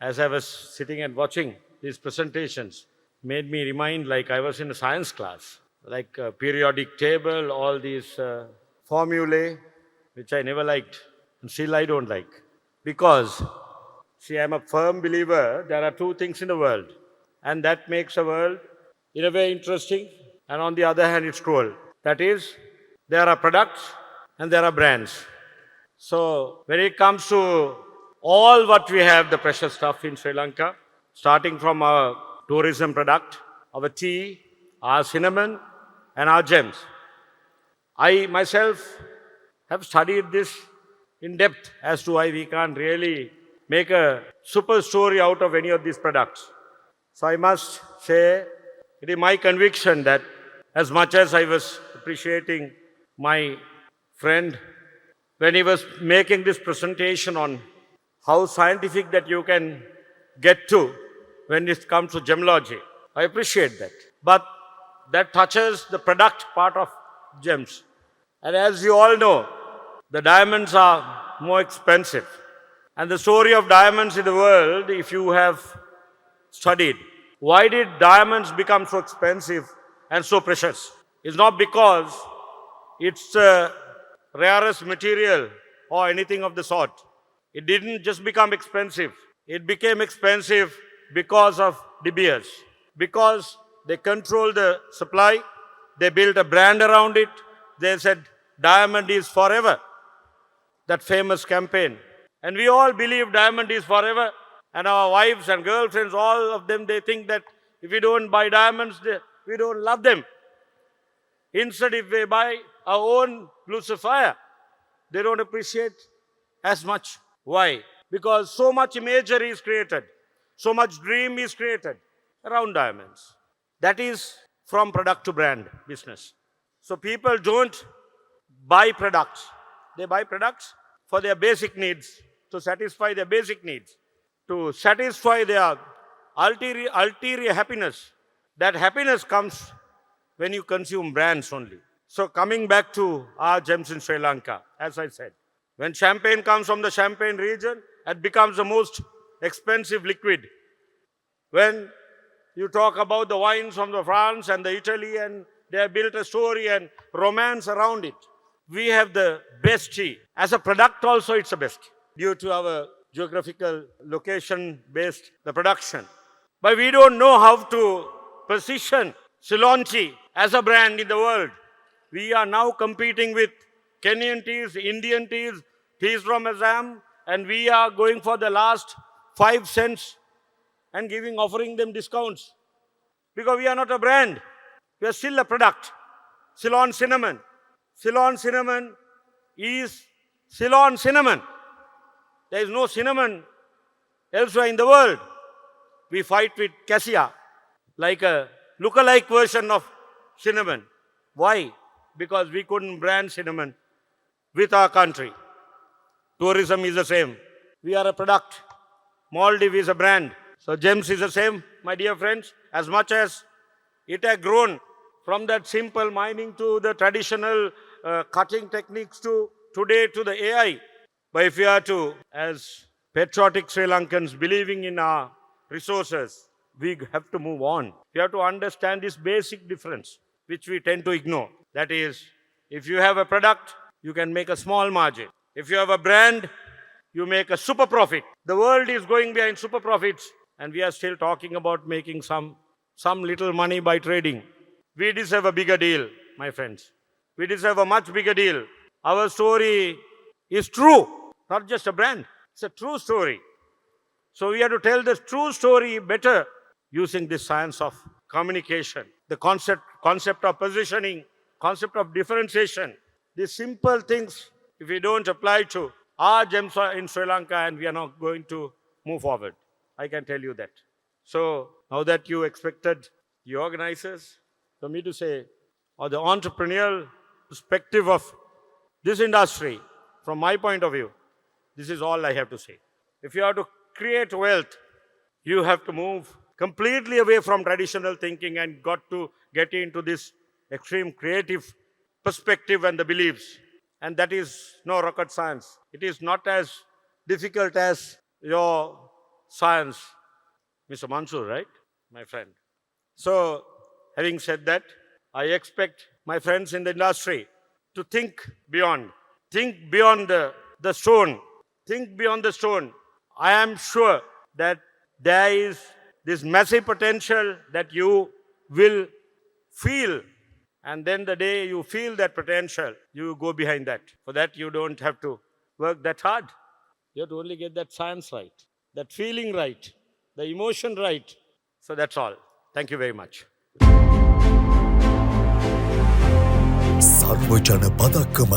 As I was sitting and watching these presentations, made me remind like I was in a science class, like a periodic table, all these formulae, which I never liked, and still I don't like. Because, see, I'm a firm believer there are two things in the world, and that makes the world in a way interesting, and on the other hand, it's cruel. That is, there are products and there are brands. So when it comes to all what we have, the precious stuff in Sri Lanka, starting from our tourism product, our tea, our cinnamon, and our gems. I myself have studied this in depth as to why we can't really make a super story out of any of these products. So I must say, it is my conviction that as much as I was appreciating my friend when he was making this presentation on how scientific that you can get to when it comes to gemology, I appreciate that. But that touches the product part of gems. And as you all know, the diamonds are more expensive. And the story of diamonds in the world, if you have studied, why did diamonds become so expensive and so precious? It's not because it's the rarest material or anything of the sort. It didn't just become expensive. It became expensive because of De Beers. Because they controlled the supply, they built a brand around it. They said, diamond is forever. That famous campaign. And we all believe diamond is forever. And our wives and girlfriends, all of them, they think that if we don't buy diamonds, we don't love them. Instead, if we buy our own blue sapphire, they don't appreciate as much. Why? Because so much imagery is created, so much dream is created around diamonds. That is from product to brand business. So people don't buy products. They buy products for their basic needs, to satisfy their basic needs, to satisfy their ulterior happiness. That happiness comes when you consume brands only. So coming back to our gems in Sri Lanka, as I said, when champagne comes from the Champagne region, it becomes the most expensive liquid. When you talk about the wines from the France and the Italy, and they have built a story and romance around it. We have the best tea. As a product also, it's the best due to our geographical location-based the production. But we don't know how to position Ceylon tea as a brand in the world. We are now competing with Kenyan teas, Indian teas, teas from Assam, and we are going for the last 5 cents and offering them discounts. Because we are not a brand. We are still a product. Ceylon cinnamon. Ceylon cinnamon is Ceylon cinnamon. There is no cinnamon elsewhere in the world. We fight with cassia, like a look-alike version of cinnamon. Why? Because we couldn't brand cinnamon with our country. Tourism is the same. We are a product. Maldives is a brand. So gems is the same, my dear friends. As much as it has grown from that simple mining to the traditional cutting techniques to today to the AI. But if we are to, as patriotic Sri Lankans believing in our resources, we have to move on. We have to understand this basic difference, which we tend to ignore. That is, if you have a product, you can make a small margin. If you have a brand, you make a super profit. The world is going behind super profits, and we are still talking about making some little money by trading. We deserve a bigger deal, my friends. We deserve a much bigger deal. Our story is true, not just a brand. It's a true story. So we have to tell the true story better using this science of communication, the concept of positioning, concept of differentiation. These simple things, if we don't apply to our gems in Sri Lanka, and we are not going to move forward. I can tell you that. So now that you expected the organizers for me to say, or the entrepreneurial perspective of this industry, from my point of view, this is all I have to say. If you have to create wealth, you have to move completely away from traditional thinking and got to get into this extreme creative perspective and the beliefs. And that is no rocket science. It is not as difficult as your science, Mr. Mansoor, right? My friend. So, having said that, I expect my friends in the industry to think beyond the stone. Think beyond the stone. I am sure that there is this massive potential that you will feel. And then the day you feel that potential, you go behind that. For that, you don't have to work that hard. You have to only get that science right, that feeling right, the emotion right. So that's all. Thank you very much. සර්වජන පදක්කම